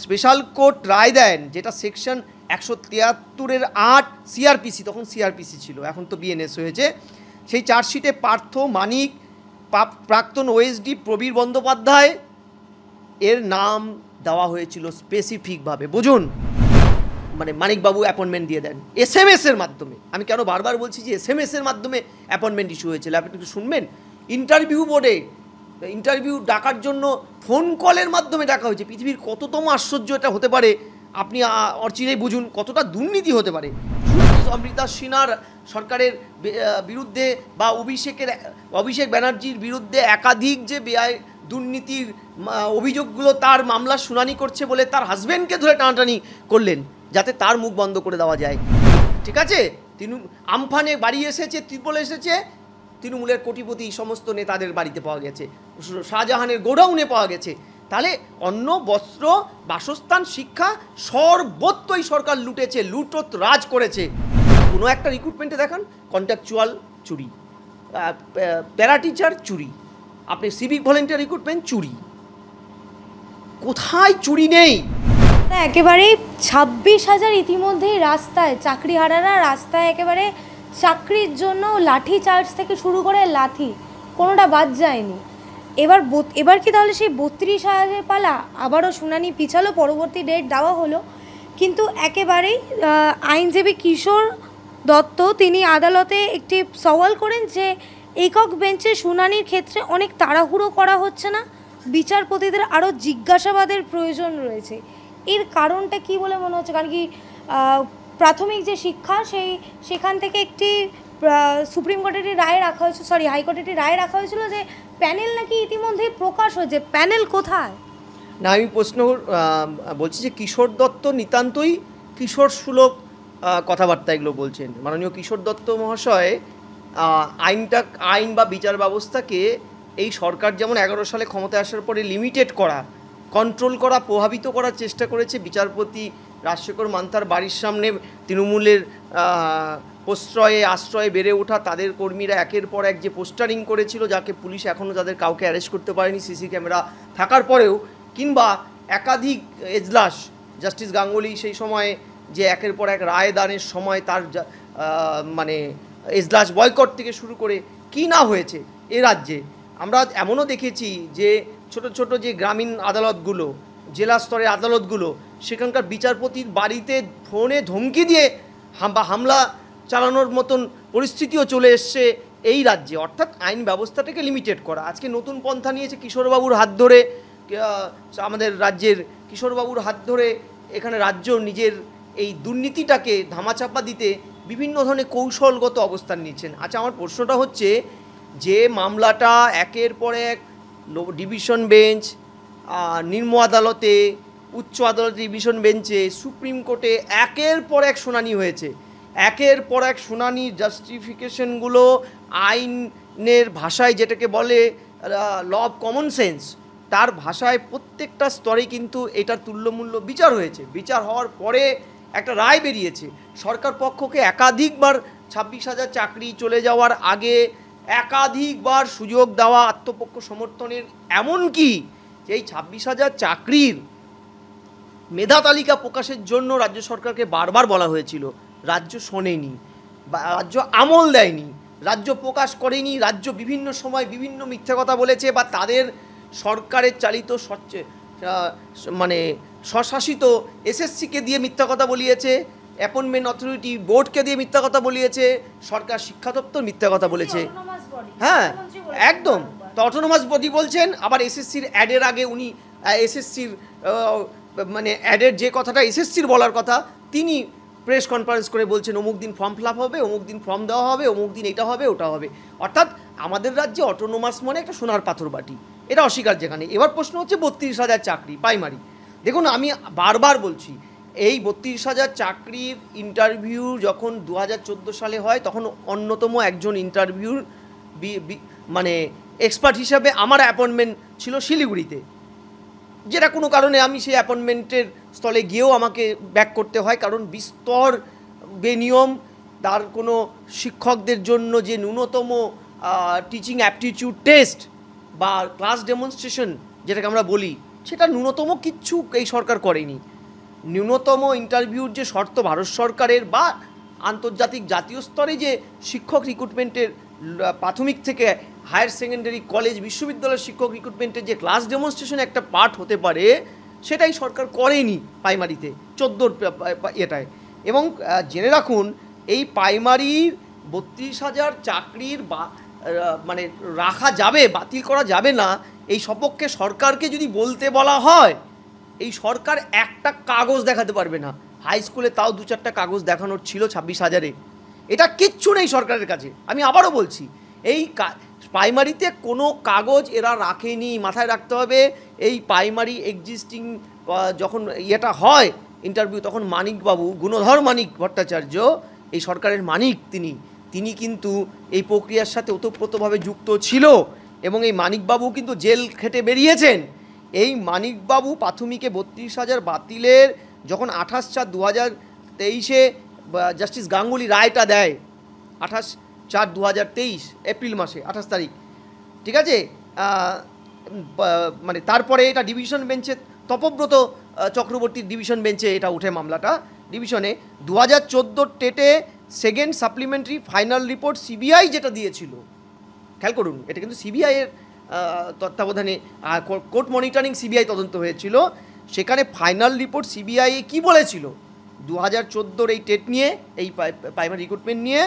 Special court রায় দেন, যেটা section 173(8) CrPC, তখন CrPC ছিল, এখন তো বিএনএস হয়েছে, সেই চার্জশিটে পার্থ মানিক, প্রাক্তন ওএসডি প্রবীর বন্দ্যোপাধ্যায় এর নাম দেওয়া হয়েছিল স্পেসিফিকভাবে। বুঝুন, মানে মানিকবাবু অ্যাপয়েন্টমেন্ট দিয়ে দেন এসএমএসের মাধ্যমে। আমি কেন বারবার বলছি যে এসএমএসের মাধ্যমে অ্যাপয়েন্টমেন্ট ইস্যু হয়েছিল, আপনি একটু শুনবেন। ইন্টারভিউ বোর্ডে ইন্টারভিউ ডাকার জন্য ফোন কলের মাধ্যমে ডাকা হয়েছে। পৃথিবীর কততম আশ্চর্য এটা হতে পারে, আপনি অচিরেই বুঝুন কতটা দুর্নীতি হতে পারে। অমৃতা সিনহার সরকারের বিরুদ্ধে বা অভিষেক ব্যানার্জির বিরুদ্ধে একাধিক যে বেআই দুর্নীতির অভিযোগগুলো, তার মামলার শুনানি করছে বলে তার হাজব্যান্ডকে ধরে টানাটানি করলেন যাতে তার মুখ বন্ধ করে দেওয়া যায়। ঠিক আছে, আমফানে বাড়ি এসেছে, ত্রিপল এসেছে, তৃণমূলের কোটিপতি সমস্ত নেতাদের বাড়িতে পাওয়া গেছে, শাহজাহানের গোডাউনে পাওয়া গেছে। তাহলে অন্ন, বস্ত্র, বাসস্থান, শিক্ষা সর্বত্রই সরকার লুটেছে, লুটত রাজ করেছে। কোনো একটা রিক্রুটমেন্টে দেখান কন্ট্রাকচুয়াল চুরি, প্যারা টিচার চুরি, আপনি সিভিক ভলেন্টিয়ার রিক্রুটমেন্ট চুরি, কোথায় চুরি নেই? না, একেবারেই 26,000 ইতিমধ্যেই রাস্তায়, চাকরিহারারা রাস্তায় একেবারে চাকরির জন্য লাঠি চার্জ থেকে শুরু করে লাথি কোনোটা বাদ যায়নি। এবার কি তাহলে সেই 32,000 পালা? আবারও শুনানি পিছালো, পরবর্তী ডেট দেওয়া হলো, কিন্তু একেবারেই আইনজীবী কিশোর দত্ত তিনি আদালতে একটি সওয়াল করেন যে একক বেঞ্চে শুনানির ক্ষেত্রে অনেক তাড়াহুড়ো করা হচ্ছে না, বিচারপতিদের আরও জিজ্ঞাসাবাদের প্রয়োজন রয়েছে। এর কারণটা কি বলে মনে হচ্ছে? কারণ কি প্রাথমিক যে শিক্ষা সেখান থেকে একটি সুপ্রিম কোর্টের রায় রাখা হয়েছিল, হাইকোর্টের রায় রাখা হয়েছিল যে প্যানেল নাকি ইতিমধ্যেই প্রকাশ হয়েছে। প্যানেল কোথায়? না, আমি প্রশ্ন বলছি যে কিশোর দত্ত নিতান্তই কিশোর সুলভ কথাবার্তা এগুলো বলছেন। মাননীয় কিশোর দত্ত মহাশয় আইন বা বিচার ব্যবস্থাকে এই সরকার যেমন 11 সালে ক্ষমতায় আসার পরে লিমিটেড করা, কন্ট্রোল করা, প্রভাবিত করার চেষ্টা করেছে। বিচারপতি রাজশেখর মান্তার বাড়ির সামনে তৃণমূলের আশ্রয়ে বেড়ে ওঠা তাদের কর্মীরা একের পর এক যে পোস্টারিং করেছিল, যাকে পুলিশ এখনও তাদের কাউকে অ্যারেস্ট করতে পারেনি সিসি ক্যামেরা থাকার পরেও, কিংবা একাধিক এজলাস, জাস্টিস গাঙ্গুলি সেই সময়ে যে একের পর এক রায় দানের সময় তার মানে এজলাস বয়কট থেকে শুরু করে কি না হয়েছে এ রাজ্যে। আমরা এমনও দেখেছি যে ছোট ছোট যে গ্রামীণ আদালতগুলো, জেলা স্তরের আদালতগুলো, সেখানকার বিচারপতির বাড়িতে ফোনে ধমকি দিয়ে হামলা চালানোর মতন পরিস্থিতিও চলে এসছে এই রাজ্যে। অর্থাৎ আইন ব্যবস্থাটাকে লিমিটেড করা। আজকে নতুন পন্থা নিয়েছে কিশোরবাবুর হাত ধরে, আমাদের রাজ্যের কিশোরবাবুর হাত ধরে এখানে রাজ্য নিজের এই দুর্নীতিটাকে ধামাচাপা দিতে বিভিন্ন ধরনের কৌশলগত অবস্থান নিচ্ছেন। আচ্ছা, আমার প্রশ্নটা হচ্ছে যে মামলাটা একের পর এক ডিভিশন বেঞ্চ, নিম্ন আদালতে, উচ্চ আদালতে, ডিভিশন বেঞ্চে, সুপ্রিম কোর্টে একের পর এক শুনানি হয়েছে, একের পর এক শুনানি, জাস্টিফিকেশনগুলো আইনের ভাষায় যেটাকে বলে ল অফ কমন সেন্স, তার ভাষায় প্রত্যেকটা স্তরে কিন্তু এটার তুল্যমূল্য বিচার হয়েছে। বিচার হওয়ার পরে একটা রায় বেরিয়েছে। সরকার পক্ষকে একাধিকবার 26,000 চাকরি চলে যাওয়ার আগে একাধিকবার সুযোগ দেওয়া আত্মপক্ষ সমর্থনের, এমনকি এই 26,000 চাকরির মেধা তালিকা প্রকাশের জন্য রাজ্য সরকারকে বারবার বলা হয়েছিল, রাজ্য শোনেনি, রাজ্য আমল দেয়নি, রাজ্য প্রকাশ করেনি। রাজ্য বিভিন্ন সময় বিভিন্ন মিথ্যা কথা বলেছে, বা তাদের সরকারের চালিত মানে স্বশাসিত এসএসসিকে দিয়ে মিথ্যা কথা বলিয়েছে, অ্যাপয়েন্টমেন্ট অথরিটি বোর্ডকে দিয়ে মিথ্যা কথা বলিয়েছে, সরকার শিক্ষা দপ্তর মিথ্যা কথা বলেছে। হ্যাঁ, একদম। তো অটোনোমাস বডি বলছেন, আবার এসএসসির অ্যাডের আগে উনি এসএসসির মানে অ্যাডের যে কথাটা এসএসসির বলার কথা, তিনি প্রেস কনফারেন্স করে বলছেন অমুক দিন ফর্ম ফিল আপ হবে, অমুক দিন ফর্ম দেওয়া হবে, অমুক দিন এটা হবে, ওটা হবে। অর্থাৎ আমাদের রাজ্যে অটোনোমাস মানে একটা সোনার পাথর বাটি, এটা অস্বীকার যেখানে। এবার প্রশ্ন হচ্ছে 32,000 চাকরি প্রাইমারি। দেখুন, আমি বারবার বলছি, এই 32,000 চাকরির ইন্টারভিউ যখন 2014 সালে হয়, তখন অন্যতম একজন ইন্টারভিউর মানে এক্সপার্ট হিসাবে আমার অ্যাপয়েন্টমেন্ট ছিল শিলিগুড়িতে, যেটা কোনো কারণে আমি সেই অ্যাপয়েন্টমেন্টের স্থলে গিয়েও আমাকে ব্যাক করতে হয়, কারণ বিস্তর বেনিয়ম। তার কোনো শিক্ষকদের জন্য যে ন্যূনতম টিচিং অ্যাপটিটিউড টেস্ট বা ক্লাস ডেমনস্ট্রেশন যেটাকে আমরা বলি, সেটা ন্যূনতম কিচ্ছু এই সরকার করেনি। ন্যূনতম ইন্টারভিউর যে শর্ত ভারত সরকারের বা আন্তর্জাতিক জাতীয় স্তরে যে শিক্ষক রিক্রুটমেন্টের প্রাথমিক থেকে হায়ার সেকেন্ডারি কলেজ বিশ্ববিদ্যালয়ের শিক্ষক রিক্রুটমেন্টের যে ক্লাস ডেমনস্ট্রেশন একটা পার্ট হতে পারে, সেটাই সরকার করেনি প্রাইমারিতে 14 এটায়। এবং জেনে রাখুন, এই প্রাইমারির 32,000 চাকরির মানে রাখা যাবে, বাতিল করা যাবে না, এই সপক্ষে সরকারকে যদি বলতে বলা হয়, এই সরকার একটা কাগজ দেখাতে পারবে না। হাই স্কুলে তাও 2-4টা কাগজ দেখানোর ছিল 26,000-এ, এটা কিচ্ছু নেই সরকারের কাছে। আমি আবারও বলছি, এই প্রাইমারিতে কোনো কাগজ এরা রাখেনি। মাথায় রাখতে হবে, এই প্রাইমারি এক্সিস্টিং যখন ইয়েটা হয় ইন্টারভিউ, তখন মানিকবাবু, গুণধর মানিক ভট্টাচার্য, এই সরকারের মানিক, তিনি কিন্তু এই প্রক্রিয়ার সাথে ওতপ্রোতভাবে যুক্ত ছিল। এবং এই মানিকবাবু কিন্তু জেল খেটে বেরিয়েছেন। এই মানিকবাবু প্রাথমিকে 32,000 বাতিলের যখন 28/4/2023 জাস্টিস গাঙ্গুলি রায়টা দেয়, 28/4/2023 এপ্রিল মাসে 28 তারিখ, ঠিক আছে, মানে তারপরে এটা ডিভিশন বেঞ্চে, তপব্রত চক্রবর্তীর ডিভিশন বেঞ্চে এটা উঠে মামলাটা ডিভিশনে। 2014 টেটে second supplementary final report CBI যেটা দিয়েছিল, খেয়াল করুন, এটা কিন্তু সিবিআইয়ের তত্ত্বাবধানে কোর্ট মনিটরিং সিবিআই তদন্ত হয়েছিল। সেখানে ফাইনাল রিপোর্ট সিবিআই কী বলেছিল 2014 এই টেট নিয়ে, এই প্রাইমারি রিক্রুটমেন্ট নিয়ে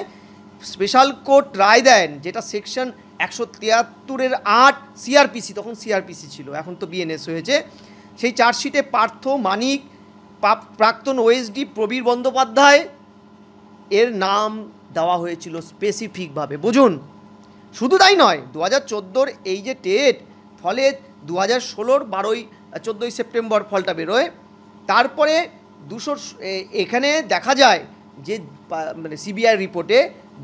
স্পেশাল কোর্ট রায় দেন, যেটা সেকশন 173(8) সিআরপিসি, তখন সিআরপিসি ছিল, এখন তো বিএনএস হয়েছে। সেই চার্জশিটে পার্থ মানিক, প্রাক্তন ওএসডি প্রবীর বন্দ্যোপাধ্যায় এর নাম দেওয়া হয়েছিল স্পেসিফিকভাবে, বুঝুন। শুধু তাই নয়, 2014 এই যে টেট, ফলে 2016 14ই সেপ্টেম্বর ফলটা বেরোয়। তারপরে এখানে দেখা যায় যে মানে সিবিআই রিপোর্টে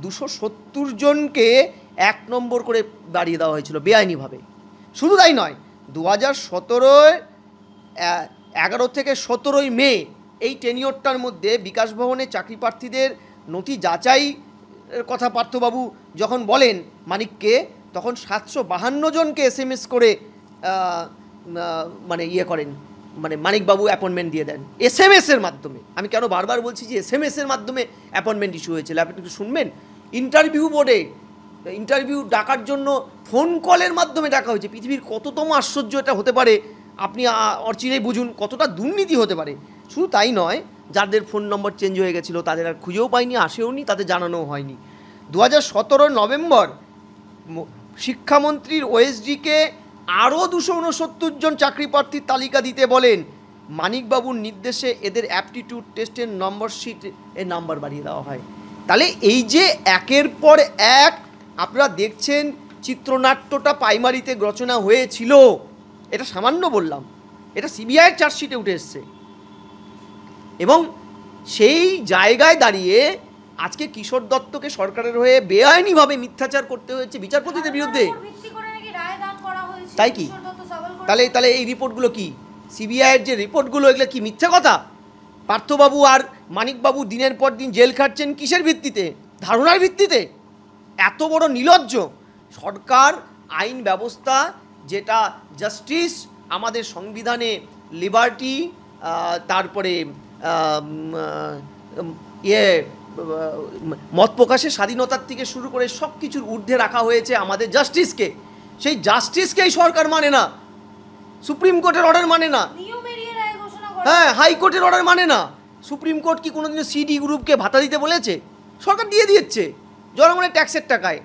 270 জনকে 1 নম্বর করে দাঁড়িয়ে দেওয়া হয়েছিল বেআইনিভাবে। শুধু তাই নয়, 2017 11 থেকে 17 মে এই টেনিওরটার মধ্যে বিকাশ ভবনে চাকরি প্রার্থীদের নথি যাচাই কথা পার্থবাবু যখন বলেন মানিককে, তখন 752 জনকে SMS করে মানে ইয়ে করেন, মানে মানিকবাবু অ্যাপয়েন্টমেন্ট দিয়ে দেন SMS-এর মাধ্যমে। আমি কেন বারবার বলছি যে SMS-এর মাধ্যমে অ্যাপয়েন্টমেন্ট ইস্যু হয়েছিল, আপনি একটু শুনবেন। ইন্টারভিউ বোর্ডে ইন্টারভিউ ডাকার জন্য ফোন কলের মাধ্যমে ডাকা হয়েছে। পৃথিবীর কততম আশ্চর্য এটা হতে পারে, আপনি অচিরেই বুঝুন কতটা দুর্নীতি হতে পারে। শুধু তাই নয়, যাদের ফোন নম্বর চেঞ্জ হয়ে গেছিলো তাদের আর খুঁজেও পাইনি, আসেওনি, তাদের জানানোও হয়নি। 2017 নভেম্বর শিক্ষামন্ত্রীর ওএসডিকে আরও 269 জন চাকরি প্রার্থীর তালিকা দিতে বলেন। মানিকবাবুর নির্দেশে এদের অ্যাপটিটিউড টেস্টের নম্বর শিটের নাম্বার বাড়িয়ে দেওয়া হয়। তাহলে এই যে একের পর এক আপনারা দেখছেন চিত্রনাট্যটা প্রাইমারিতে রচনা হয়েছিল, এটা সামান্য বললাম, এটা সিবিআইয়ের চার্জশিটে উঠে এসছে। এবং সেই জায়গায় দাঁড়িয়ে আজকে কিশোর দত্তকে সরকারের হয়ে বেআইনিভাবে মিথ্যাচার করতে হয়েছে বিচারপতিদের বিরুদ্ধে, তাই কি? তাহলে এই রিপোর্টগুলো কি, সিবিআইয়ের যে রিপোর্টগুলো, এগুলো কি মিথ্যা কথা? পার্থবাবু আর মানিকবাবু দিনের পর দিন জেল খাটছেন কিসের ভিত্তিতে? ধারণার ভিত্তিতে। এত বড় নির্লজ্জ সরকার। আইন ব্যবস্থা যেটা জাস্টিস, আমাদের সংবিধানে লিবার্টি, তারপরে মত প্রকাশের স্বাধীনতার থেকে শুরু করে সব কিছুর ঊর্ধ্বে রাখা হয়েছে আমাদের জাস্টিসকে। সেই জাস্টিসকেই সরকার মানে না, সুপ্রিম কোর্টের অর্ডার মানে না, হ্যাঁ, হাইকোর্টের অর্ডার মানে না। সুপ্রিম কোর্ট কি কোনোদিনও সিডি গ্রুপকে ভাতা দিতে বলেছে? সরকার দিয়ে দিচ্ছে জনগণের ট্যাক্সের টাকায়।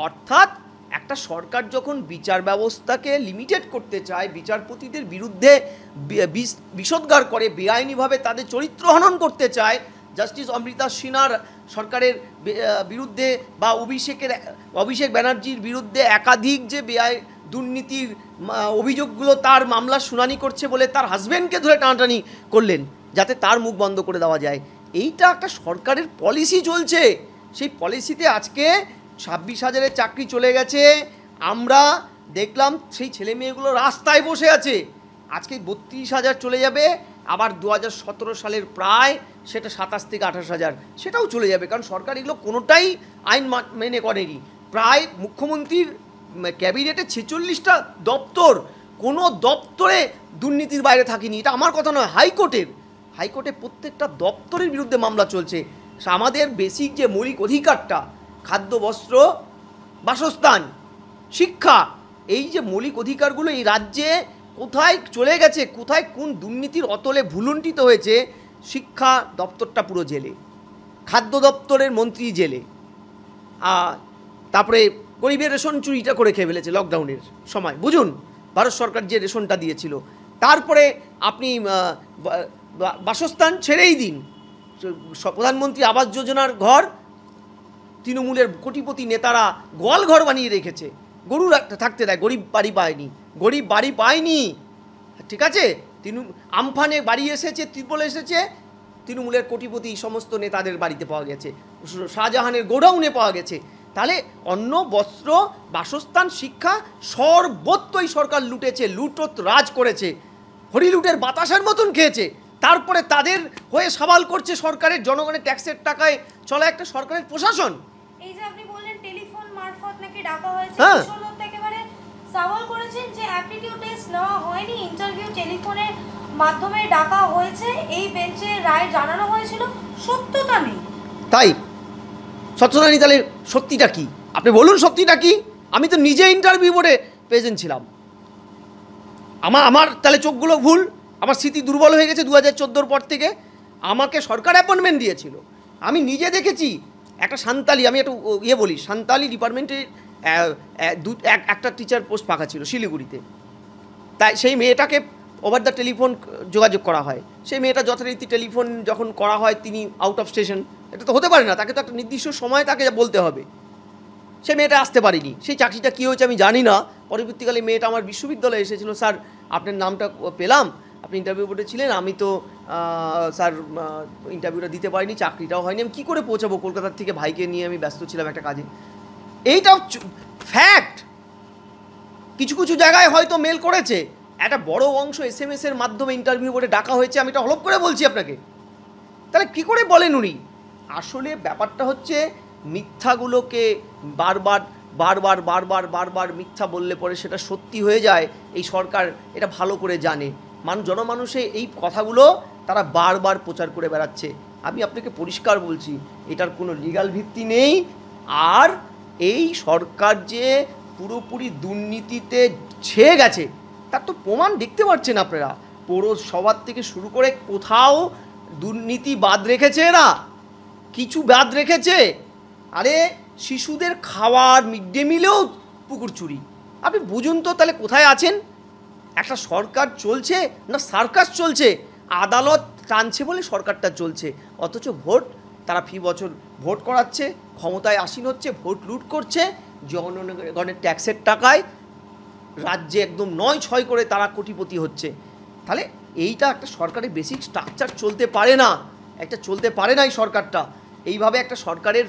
অর্থাৎ একটা সরকার যখন বিচার ব্যবস্থাকে লিমিটেড করতে চায়, বিচারপতিদের বিরুদ্ধে বিষোদ্গার করে, বেআইনিভাবে তাদের চরিত্র হনন করতে চায়, জাস্টিস অমৃতা সিনহার সরকারের বিরুদ্ধে বা অভিষেক ব্যানার্জির বিরুদ্ধে একাধিক যে দুর্নীতির অভিযোগগুলো, তার মামলার শুনানি করছে বলে তার হাজব্যান্ডকে ধরে টানাটানি করলেন যাতে তার মুখ বন্ধ করে দেওয়া যায়। এইটা একটা সরকারের পলিসি চলছে। সেই পলিসিতে আজকে 26,000-এর চাকরি চলে গেছে। আমরা দেখলাম সেই ছেলে মেয়েগুলো রাস্তায় বসে আছে। আজকে 32,000 চলে যাবে, আবার 2017 সালের প্রায় সেটা 27 থেকে 28,000 সেটাও চলে যাবে, কারণ সরকার এগুলো কোনোটাই আইন মেনে করেনি। প্রায় মুখ্যমন্ত্রীর ক্যাবিনেটে 46টা দপ্তর, কোনো দপ্তরে দুর্নীতির বাইরে থাকিনি, এটা আমার কথা নয়, হাইকোর্টে প্রত্যেকটা দপ্তরের বিরুদ্ধে মামলা চলছে। আমাদের বেসিক যে মৌলিক অধিকারটা, খাদ্য, বস্ত্র, বাসস্থান, শিক্ষা, এই যে মৌলিক অধিকারগুলো এই রাজ্যে কোথায় চলে গেছে, কোথায় কোন দুর্নীতির অতলে ভুলুণ্ঠিত হয়েছে। শিক্ষা দপ্তরটা পুরো জেলে, খাদ্য দপ্তরের মন্ত্রী জেলে, তারপরে গরিবের রেশন চুরিটা করে খেয়ে ফেলেছে লকডাউনের সময়, বুঝুন ভারত সরকার যে রেশনটা দিয়েছিল। তারপরে আপনি বাসস্থান ছেড়েই দিন, প্রধানমন্ত্রী আবাস যোজনার ঘর তৃণমূলের কোটিপতি নেতারা গোয়াল ঘর বানিয়ে রেখেছে, গরু থাকতে দেয়, গরিব বাড়ি পায়নি, ঠিক আছে। আমফানে বাড়ি এসেছে, ত্রিপল এসেছে, তৃণমূলের কোটিপতি সমস্ত নেতাদের বাড়িতে পাওয়া গেছে, শাহজাহানের গোডাউনে পাওয়া গেছে। তাহলে অন্ন, বস্ত্র, বাসস্থান, শিক্ষা সর্বত্রই সরকার লুটেছে, লুটত রাজ করেছে, হরিলুটের বাতাসের মতন খেয়েছে। তারপরে তাদের হয়ে সওয়াল করছে সরকারের, জনগণের ট্যাক্সের টাকায় চলা একটা সরকারের প্রশাসন। এই যে আপনি বললেন টেলিফোন মারফত নাকি ডাকা হয়েছে, হ্যাঁ, একেবারে সওয়াল করেছেন যে অ্যাপটিটিউড টেস্ট নেওয়া হয়নি, ইন্টারভিউ টেলিফোনের মাধ্যমে ডাকা হয়েছে, এই বেঞ্চে রায় জানানো হয়েছিল, সত্যতা নেই। তাই সত্যতা নেই, তাহলে সত্যিটা কি আপনি বলুন, সত্যিটা কি? আমি তো নিজে ইন্টারভিউ বোর্ডে প্রেজেন্ট ছিলাম, আমার তাহলে চোখগুলো ভুল, আমার স্মৃতি দুর্বল হয়ে গেছে 2014 পর থেকে। আমাকে সরকার অ্যাপয়েন্টমেন্ট দিয়েছিল, আমি নিজে দেখেছি একটা সান্তালি, আমি একটু বলি, সান্তালি ডিপার্টমেন্টে একটা টিচার পোস্ট ফাঁকা ছিল শিলিগুড়িতে। তাই সেই মেয়েটাকে ওভার দ্য টেলিফোন যোগাযোগ করা হয়, সেই মেয়েটা যথারীতি টেলিফোন যখন করা হয়, তিনি আউট অফ স্টেশন, এটা তো হতে পারে না, তাকে তো একটা নির্দিষ্ট সময় তাকে বলতে হবে। সে মেয়েটা আসতে পারেনি, সেই চাকরিটা কী হয়েছে আমি জানি না। পরবর্তীকালে মেয়েটা আমার বিশ্ববিদ্যালয়ে এসেছিলো, স্যার আপনার নামটা পেলাম, আপনি ইন্টারভিউ বোর্ডে ছিলেন, আমি তো স্যার ইন্টারভিউটা দিতে পারিনি, চাকরিটাও হয়নি, আমি কী করে পৌঁছাবো, কলকাতার থেকে ভাইকে নিয়ে আমি ব্যস্ত ছিলাম একটা কাজে। এইটাও ফ্যাক্ট। কিছু কিছু জায়গায় হয়তো মেল করেছে, একটা বড় অংশ SMS এর মাধ্যমে ইন্টারভিউ বোর্ডে ডাকা হয়েছে, আমি এটা হলপ করে বলছি আপনাকে। তাহলে কী করে বলেন উনি? আসলে ব্যাপারটা হচ্ছে মিথ্যাগুলোকে বারবার মিথ্যা বললে পরে সেটা সত্যি হয়ে যায়। এই সরকার এটা ভালো করে জানে, জনমানুষে এই কথাগুলো তারা বারবার প্রচার করে বেড়াচ্ছে। আমি আপনাকে পরিষ্কার বলছি, এটার কোনো লিগ্যাল ভিত্তি নেই। আর এই সরকার যে পুরোপুরি দুর্নীতিতে ছেয়ে গেছে তার তো প্রমাণ দেখতে পাচ্ছেন আপনারা। পৌরসভার থেকে শুরু করে কোথাও দুর্নীতি বাদ রেখেছে এরা, কিছু বাদ রেখেছে। আরে শিশুদের খাওয়ার, মিড ডে মিলেও পুকুর চুরি। আপনি বুঝুন তো তাহলে কোথায় আছেন? একটা সরকার চলছে না সার্কাস চলছে? আদালত টানছে বলে সরকারটা চলছে, অথচ ভোট তারা ফি বছর ভোট করাচ্ছে, ক্ষমতায় আসীন হচ্ছে, ভোট লুট করছে, জনগণের ট্যাক্সের টাকায় রাজ্যে একদম 9-6 করে তারা কোটিপতি হচ্ছে। তাহলে এইটা একটা সরকারের বেসিক স্ট্রাকচার চলতে পারে না, চলতে পারে না এই সরকারটা। এইভাবে একটা সরকারের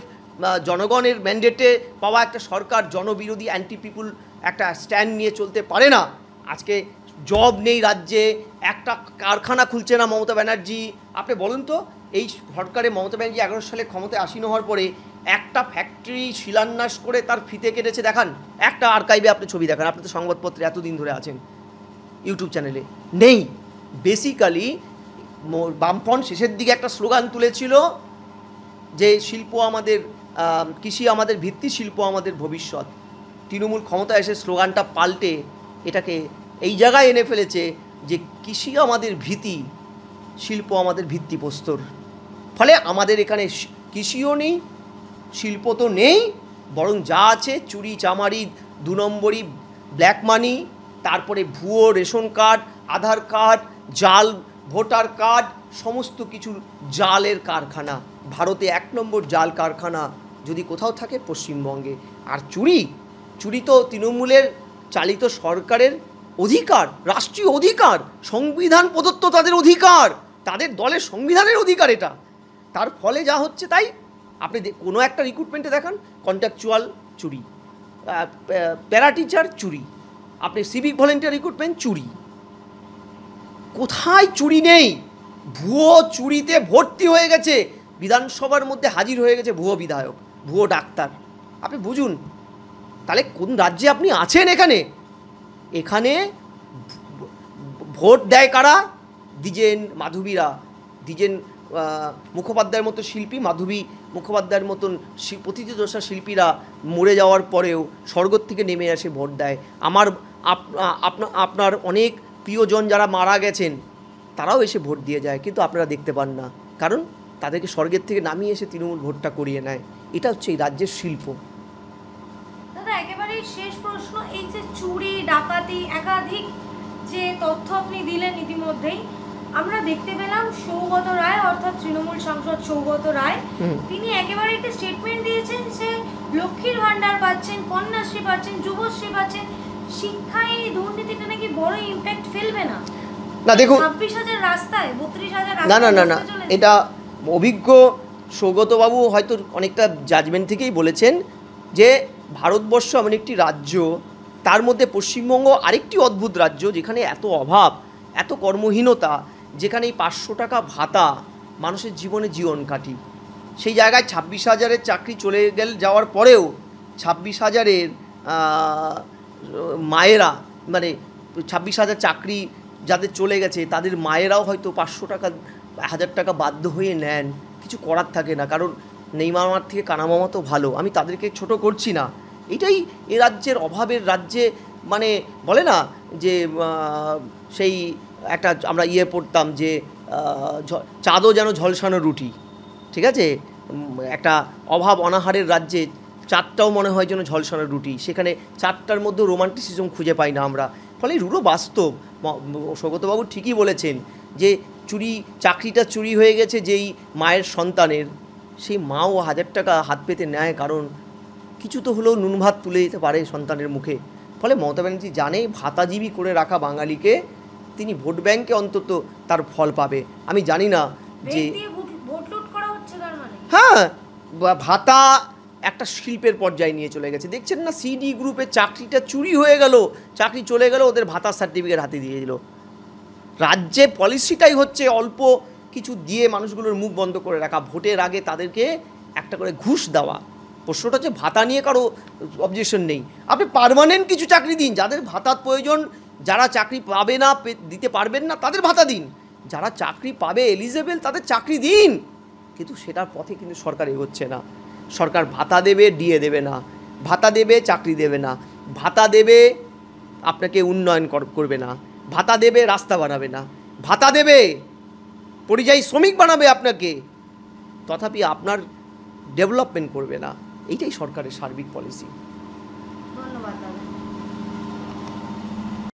জনগণের ম্যান্ডেটে পাওয়া একটা সরকার জনবিরোধী, অ্যান্টি পিপুল একটা স্ট্যান্ড নিয়ে চলতে পারে না। আজকে জব নেই রাজ্যে, একটা কারখানা খুলছে না মমতা ব্যানার্জি। আপনি বলুন তো, এই সরকারে মমতা ব্যানার্জি 11 সালে ক্ষমতায় আসীন হওয়ার পরে একটা ফ্যাক্টরি শিলান্যাস করে তার ফিতে কেটেছে দেখান, একটা আর্কাইভে আপনি ছবি দেখান। আপনি তো সংবাদপত্রে এতদিন ধরে আছেন, ইউটিউব চ্যানেলে নেই। বেসিক্যালি বামফ্রন্ট শেষের দিকে একটা স্লোগান তুলেছিল যে শিল্প আমাদের, কৃষি আমাদের ভিত্তি, শিল্প আমাদের ভবিষ্যৎ। তৃণমূল ক্ষমতা এসে স্লোগানটা পাল্টে এটাকে এই জায়গায় এনে ফেলেছে যে কৃষি আমাদের ভীতি, শিল্প আমাদের ভিত্তিপ্রস্তর। ফলে আমাদের এখানে কৃষিও নেই, শিল্প তো নেই, বরং যা আছে চুরি চামারি, 2 নম্বরি, ব্ল্যাক মানি, তারপরে ভুয়ো রেশন কার্ড, আধার কার্ড, জাল ভোটার কার্ড, সমস্ত কিছু জালের কারখানা। ভারতে 1 নম্বর জাল কারখানা যদি কোথাও থাকে পশ্চিমবঙ্গে। আর চুরি তো তৃণমূলের চালিত সরকারের অধিকার, রাষ্ট্রীয় অধিকার, সংবিধান প্রদত্ত তাদের অধিকার, তাদের দলের সংবিধানের অধিকার এটা। তার ফলে যা হচ্ছে তাই। আপনি কোনো একটা রিক্রুটমেন্টে দেখান, কন্ট্রাকচুয়াল চুরি, প্যারা টিচার চুরি, আপনি সিভিক ভলেন্টিয়ার রিক্রুটমেন্ট চুরি। কোথায় চুরি নেই? ভুয়ো চুরিতে ভর্তি হয়ে গেছে, বিধানসভার মধ্যে হাজির হয়ে গেছে ভুয়ো বিধায়ক, ভুয়ো ডাক্তার। আপনি বুঝুন তাহলে কোন রাজ্যে আপনি আছেন। এখানে ভোট দেয় কারা? দ্বিজেন, মাধবীরা। দ্বিজেন মুখোপাধ্যায়ের মতো শিল্পী, মাধবী মুখোপাধ্যায়ের মতন প্রথিতযশা শিল্পীরা মরে যাওয়ার পরেও স্বর্গ থেকে নেমে আসে ভোট দেয়। আপনার অনেক প্রিয়জন যারা মারা গেছেন তারাও এসে ভোট দিয়ে যায়, কিন্তু আপনারা দেখতে পান না, কারণ তাদেরকে স্বর্গের থেকে নামিয়ে এসে তৃণমূল ভোটটা করিয়ে নেয়। এটা হচ্ছে এই রাজ্যের শিল্প। দাদা একেবারে শেষ প্রশ্ন, এই যে চুরি ডাকাতি একাধিক যে তথ্য আপনি দিলেন ইতিমধ্যেই, আমরা দেখতে পেলাম সৌগত রায় অর্থাৎ তৃণমূল সাংসদ সৌগত রায় তিনি একেবারে একটা স্টেটমেন্ট দিয়েছেন যে লক্ষ্মীর ভান্ডার পাচ্ছেন, কন্যাশ্রী পাচ্ছেন, যুবশ্রী পাচ্ছেন, শিক্ষায় এই দুর্নীতিটা নাকি বড় ইম্প্যাক্ট ফেলবে না। না দেখুন, 26,000 রাস্তায় 32,000 না না না না, এটা অভিজ্ঞ সৌগতবাবু হয়তো অনেকটা জাজমেন্ট থেকেই বলেছেন যে ভারতবর্ষ এমন একটি রাজ্য, তার মধ্যে পশ্চিমবঙ্গ আরেকটি অদ্ভুত রাজ্য যেখানে এত অভাব, এত কর্মহীনতা, যেখানে এই 500 টাকা ভাতা মানুষের জীবনে জীবন কাটি। সেই জায়গায় 26,000-এর চাকরি চলে যাওয়ার পরেও 26,000-এর মায়েরা, মানে 26,000 চাকরি যাদের চলে গেছে তাদের মায়েরাও হয়তো 500 টাকা 1000 টাকা বাধ্য হয়ে নেন, কিছু করার থাকে না, কারণ নেইমামার থেকে কানামামা তো ভালো, আমি তাদেরকে ছোট করছি না। এটাই এ রাজ্যের অভাবের রাজ্যে, মানে বলে না যে সেই একটা আমরা পড়তাম যে চাঁদও যেন ঝলসানো রুটি, ঠিক আছে, একটা অভাব অনাহারের রাজ্যে চারটাও মনে হয় যেন ঝলসানো রুটি, সেখানে চারটার মধ্যে রোমান্টিসিজম খুঁজে পাই না আমরা। ফলে রুড়ো বাস্তব, সৌগতবাবু ঠিকই বলেছেন যে চাকরিটা চুরি হয়ে গেছে যেই মায়ের সন্তানের, সেই মাও 1000 টাকা হাত পেতে নেয়, কারণ কিছু তো হলেও নুন ভাত তুলে দিতে পারে সন্তানের মুখে। ফলে মমতা ব্যানার্জি জানে ভাতাজীবী করে রাখা বাঙালিকে তিনি ভোট ব্যাংকে অন্তত তার ফল পাবে। আমি জানি না যে হ্যাঁ, ভাতা একটা শিল্পের পর্যায়ে নিয়ে চলে গেছে। দেখছেন না, সিডি গ্রুপের চাকরিটা চুরি হয়ে গেল, চাকরি চলে গেল, ওদের ভাতার সার্টিফিকেট হাতে দিয়ে দিল। রাজ্যে পলিসিটাই হচ্ছে অল্প কিছু দিয়ে মানুষগুলোর মুখ বন্ধ করে রাখা, ভোটের আগে তাদেরকে একটা করে ঘুষ দেওয়া। প্রশ্নটা হচ্ছে ভাতা নিয়ে কারো অবজেকশন নেই, আপনি পার্মানেন্ট কিছু চাকরি দিন, যাদের ভাতার প্রয়োজন, যারা চাকরি পাবে না, দিতে পারবেন না, তাদের ভাতা দিন, যারা চাকরি পাবে এলিজেবল তাদের চাকরি দিন। কিন্তু সেটার পথে কিন্তু সরকার এগোচ্ছে না। সরকার ভাতা দেবে, ডিএ দেবে না, ভাতা দেবে, চাকরি দেবে না, ভাতা দেবে, আপনাকে উন্নয়ন করবে না, ভাতা দেবে, রাস্তা বানাবে না, ভাতা দেবে, পরিযায়ী শ্রমিক বানাবে আপনাকে, তথাপি আপনার ডেভেলপমেন্ট করবে না। এইটাই সরকারের সার্বিক পলিসি। ধন্যবাদ।